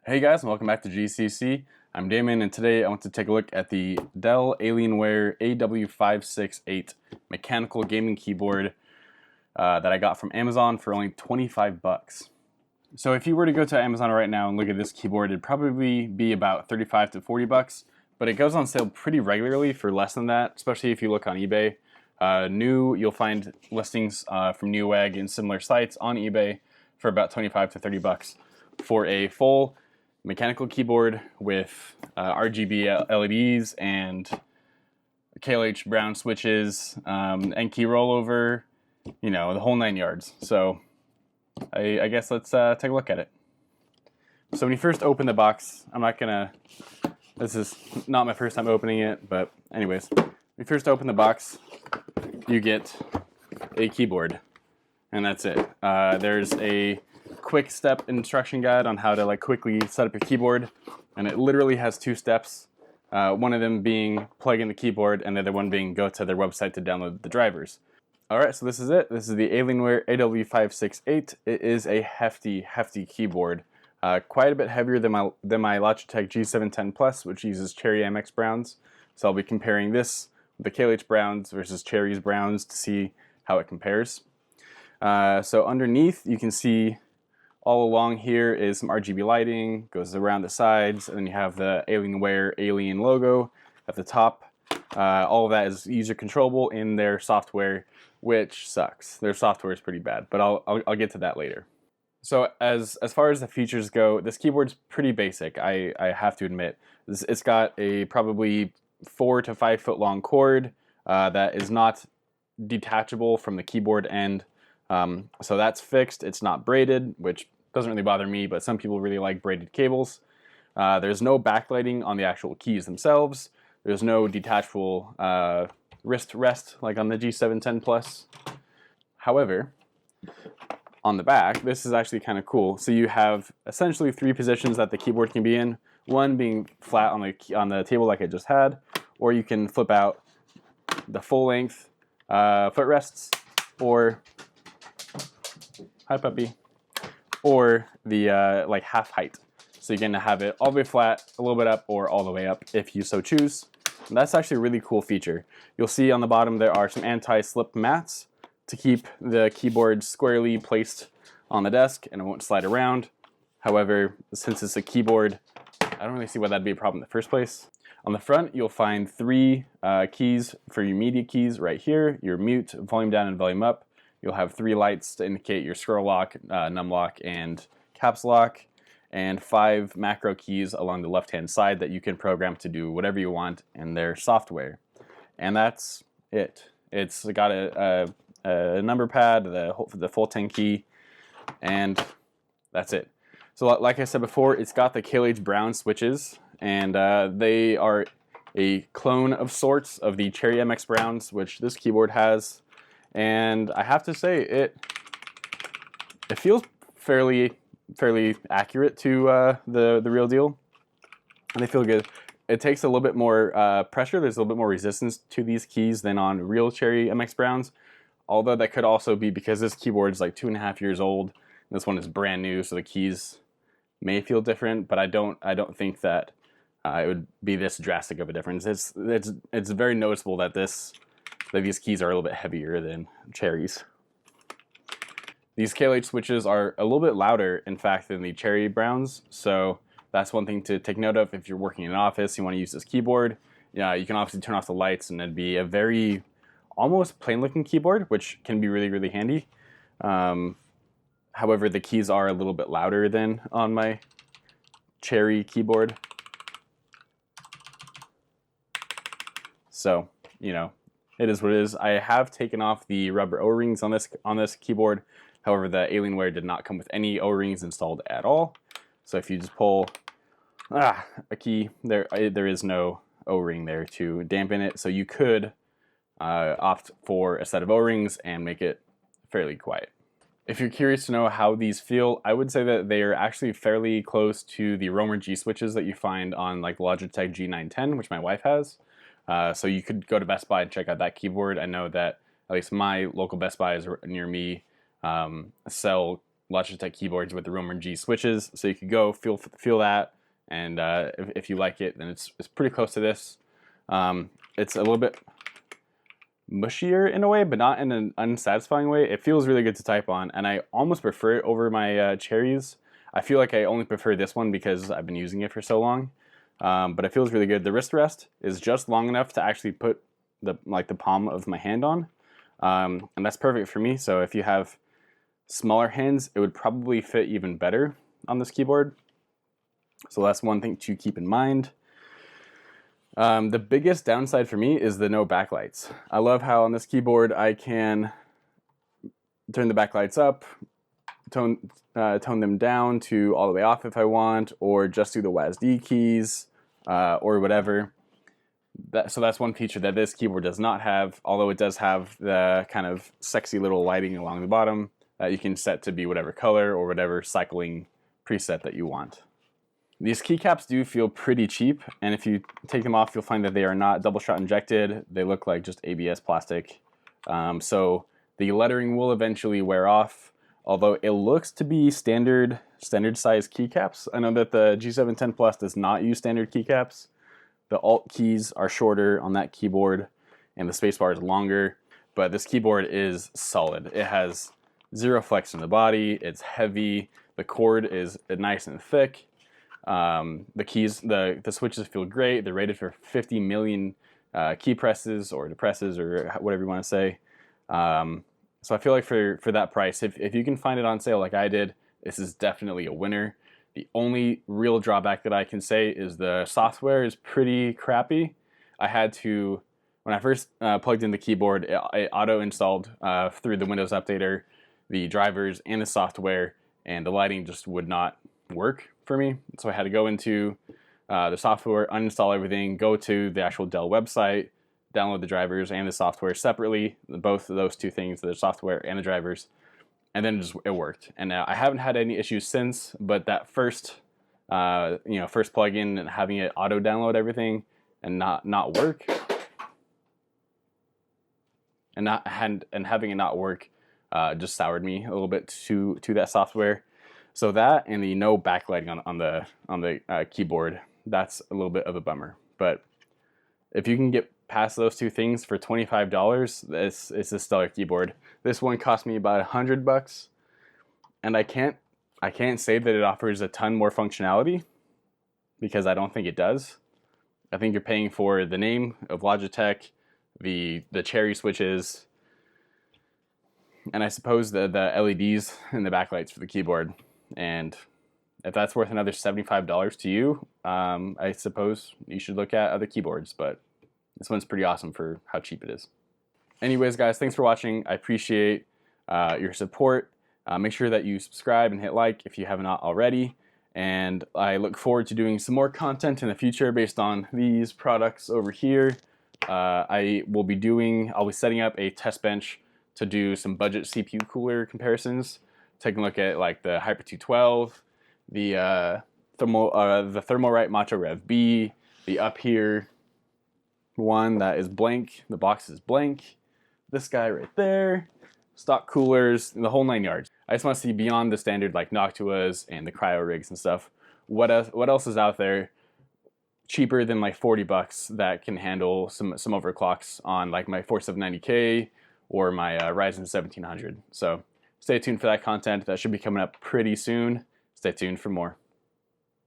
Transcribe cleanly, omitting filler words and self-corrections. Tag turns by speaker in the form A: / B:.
A: Hey guys, and welcome back to GCC. I'm Damon, and today I want to take a look at the Dell Alienware AW568 mechanical gaming keyboard that I got from Amazon for only 25 bucks. So if you were to go to Amazon right now and look at this keyboard, it'd probably be about 35 to 40 bucks, but it goes on sale pretty regularly for less than that, especially if you look on eBay. You'll find listings from Newegg and similar sites on eBay for about 25 to 30 bucks for a full mechanical keyboard with RGB LEDs and KLH brown switches, and key rollover, you know, the whole 9 yards. So I guess let's take a look at it. So when you first open the box, this is not my first time opening it, but anyways, when you first open the box, you get a keyboard, and that's it. There's a quick step instruction guide on how to quickly set up your keyboard, and it literally has 2 steps. One of them being plug in the keyboard, and the other one being go to their website to download the drivers. Alright, so this is it. This is the Alienware AW568. It is a hefty keyboard. Quite a bit heavier than my Logitech G710 Plus, which uses Cherry MX browns. So I'll be comparing this with the KLH browns versus Cherry's browns to see how it compares. So underneath, you can see all along here is some RGB lighting, goes around the sides, and then you have the Alienware Alien logo at the top. All of that is user controllable in their software, which sucks. Their software is pretty bad, but I'll get to that later. So as far as the features go, this keyboard's pretty basic, I have to admit. It's got a probably 4 to 5 foot long cord that is not detachable from the keyboard end. So that's fixed. It's not braided, which doesn't really bother me, but some people really like braided cables. There's no backlighting on the actual keys themselves. There's no detachable wrist rest like on the G710 Plus. However, on the back, this is actually kind of cool. So you have essentially 3 positions that the keyboard can be in. One being flat on the table like I just had, or you can flip out the full length footrests, or hi puppy, or the half height. So you can have it all the way flat, a little bit up, or all the way up if you so choose. And that's actually a really cool feature. You'll see on the bottom there are some anti-slip mats to keep the keyboard squarely placed on the desk and it won't slide around. However, since it's a keyboard, I don't really see why that'd be a problem in the first place. On the front, you'll find 3 keys for your media keys right here, your mute, volume down, and volume up. You'll have 3 lights to indicate your scroll lock, num lock, and caps lock, and 5 macro keys along the left-hand side that you can program to do whatever you want in their software. And that's it. It's got a number pad, the full tenkey, and that's it. So like I said before, it's got the KLH brown switches, and they are a clone of sorts of the Cherry MX browns, which this keyboard has. And I have to say, it feels fairly accurate to the real deal, and they feel good. It takes a little bit more pressure. There's a little bit more resistance to these keys than on real Cherry MX browns. Although that could also be because this keyboard is like 2.5 years old. This one is brand new, so the keys may feel different. But I don't think that it would be this drastic of a difference. It's very noticeable that these keys are a little bit heavier than Cherry's. These KLH switches are a little bit louder, in fact, than the Cherry browns. So that's one thing to take note of if you're working in an office, you want to use this keyboard. Yeah, you can obviously turn off the lights and it'd be a very almost plain looking keyboard, which can be really handy. However, the keys are a little bit louder than on my Cherry keyboard. So, you know, it is what it is. I have taken off the rubber O-rings on this keyboard. However, the Alienware did not come with any O-rings installed at all. So if you just pull a key, there is no O-ring there to dampen it. So you could opt for a set of O-rings and make it fairly quiet. If you're curious to know how these feel, I would say that they are actually fairly close to the Romer G switches that you find on like Logitech G910, which my wife has. So you could go to Best Buy and check out that keyboard. I know that at least my local Best Buy is near me sell Logitech keyboards with the Roamer G switches, so you could go feel that, and if you like it, then it's pretty close to this. It's a little bit mushier in a way, but not in an unsatisfying way. It feels really good to type on, and I almost prefer it over my Cherries. I feel like I only prefer this one because I've been using it for so long, but it feels really good. The wrist rest is just long enough to actually put the palm of my hand on, and that's perfect for me. So if you have smaller hands, it would probably fit even better on this keyboard. So that's one thing to keep in mind. The biggest downside for me is the no backlights. I love how on this keyboard I can turn the backlights up, tone them down to all the way off if I want, or just do the WASD keys, or whatever. So that's one feature that this keyboard does not have, although it does have the kind of sexy little lighting along the bottom that you can set to be whatever color or whatever cycling preset that you want. These keycaps do feel pretty cheap, and if you take them off, you'll find that they are not double shot injected. They look like just ABS plastic. So the lettering will eventually wear off, although it looks to be standard size keycaps. I know that the G710 Plus does not use standard keycaps. The Alt keys are shorter on that keyboard, and the spacebar is longer, but this keyboard is solid. It has zero flex in the body, it's heavy, the cord is nice and thick. The keys, the switches feel great. They're rated for 50 million key presses or depresses or whatever you want to say. So I feel like for that price, if you can find it on sale like I did, this is definitely a winner. The only real drawback that I can say is the software is pretty crappy. I had to, when I first plugged in the keyboard, it auto-installed through the Windows Updater the drivers and the software, and the lighting just would not work for me. So I had to go into the software, uninstall everything, go to the actual Dell website, download the drivers and the software separately, both of those two things, the software and the drivers, and then it worked. And I haven't had any issues since, but that first first plugin and having it auto download everything and not work, and having it not work just soured me a little bit to that software. So that and the no backlighting on the keyboard, that's a little bit of a bummer. But if you can get past those two things for $25, it's a stellar keyboard. This one cost me about $100, and I can't say that it offers a ton more functionality because I don't think it does. I think you're paying for the name of Logitech, the cherry switches, and I suppose the LEDs and the backlights for the keyboard. And if that's worth another $75 to you, I suppose you should look at other keyboards, but this one's pretty awesome for how cheap it is. Anyways, guys, thanks for watching. I appreciate your support. Make sure that you subscribe and hit like if you have not already. And I look forward to doing some more content in the future based on these products over here. I'll be setting up a test bench to do some budget CPU cooler comparisons. Taking a look at like the Hyper 212, the Thermalright Macho Rev B, the up here one that is blank, the box is blank, this guy right there, stock coolers, the whole 9 yards. I just want to see beyond the standard like Noctuas and the cryo rigs and stuff. What else is out there cheaper than like $40 that can handle some overclocks on like my 4790K or my Ryzen 1700. So stay tuned for that content. That should be coming up pretty soon. Stay tuned for more.